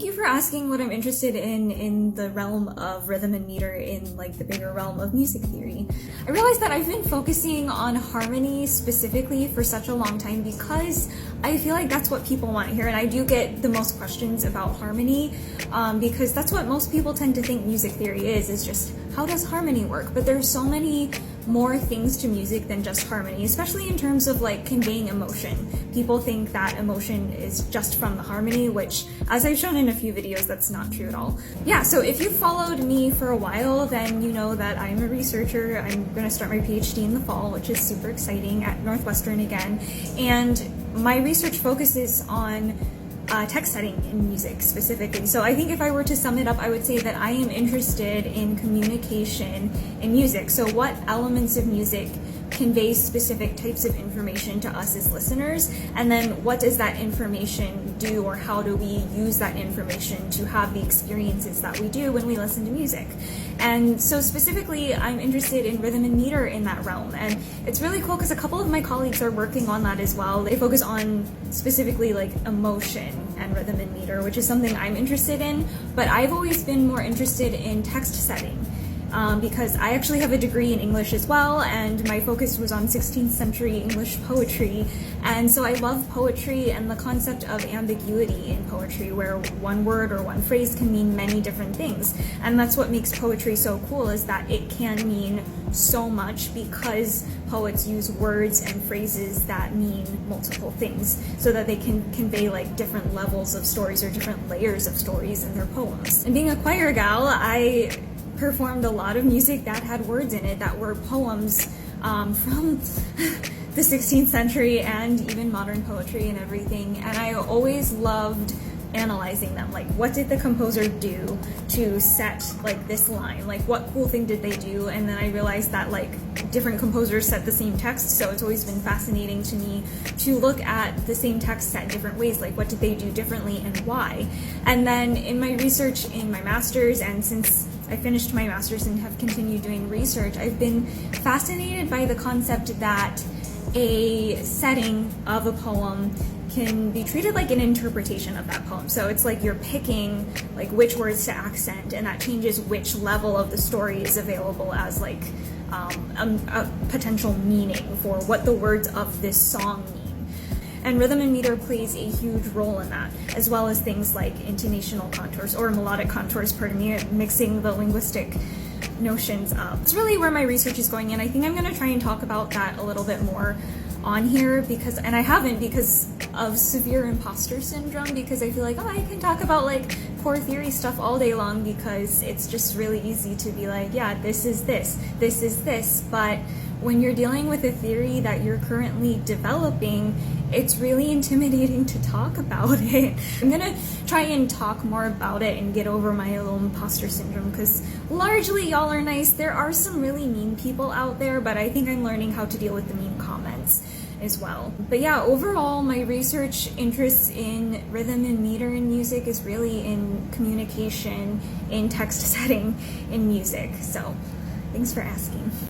Thank you for asking what I'm interested in the realm of rhythm and meter in like the bigger realm of music theory. I realized that I've been focusing on harmony specifically for such a long time because I feel like that's what people want to hear, and I do get the most questions about harmony because that's what most people tend to think music theory is just how does harmony work? But there's so many more things to music than just harmony, especially in terms of like conveying emotion. People think that emotion is just from the harmony, which, as I've shown in a few videos, that's not true at all. Yeah, so if you've followed me for a while, then you know that I'm a researcher. I'm going to start my PhD in the fall, which is super exciting, at Northwestern again. And my research focuses on text setting in music specifically. So I think if I were to sum it up, I would say that I am interested in communication in music. So what elements of music convey specific types of information to us as listeners, and then what does that information do, or how do we use that information to have the experiences that we do when we listen to music. And so specifically, I'm interested in rhythm and meter in that realm, and it's really cool because a couple of my colleagues are working on that as well. They focus on specifically like emotion and rhythm and meter, which is something I'm interested in, but I've always been more interested in text setting. Because I actually have a degree in English as well, and my focus was on 16th century English poetry, and so I love poetry and the concept of ambiguity in poetry, where one word or one phrase can mean many different things, and that's what makes poetry so cool, is that it can mean so much because poets use words and phrases that mean multiple things so that they can convey like different levels of stories or different layers of stories in their poems. And being a choir gal, I performed a lot of music that had words in it that were poems from the 16th century and even modern poetry and everything, and I always loved analyzing them. Like, what did the composer do to set like this line? Like, what cool thing did they do? And then I realized that like different composers set the same text, so it's always been fascinating to me to look at the same text set in different ways. Like, what did they do differently and why? And then in my research in my master's, and since I finished my master's and have continued doing research, I've been fascinated by the concept that a setting of a poem can be treated like an interpretation of that poem. So it's like you're picking like which words to accent, and that changes which level of the story is available as like a potential meaning for what the words of this song mean. And rhythm and meter plays a huge role in that, as well as things like intonational contours, or melodic contours, pardon me, mixing the linguistic notions up. It's really where my research is going, and I think I'm going to try and talk about that a little bit more on here, because, and I haven't because of severe imposter syndrome, because I feel like, oh, I can talk about like core theory stuff all day long because it's just really easy to be like, yeah, this is this, this is this, but when you're dealing with a theory that you're currently developing, it's really intimidating to talk about it. I'm gonna try and talk more about it and get over my little imposter syndrome, because largely y'all are nice. There are some really mean people out there, but I think I'm learning how to deal with the mean comments as well. But yeah, overall, my research interests in rhythm and meter in music is really in communication, in text setting in music. So thanks for asking.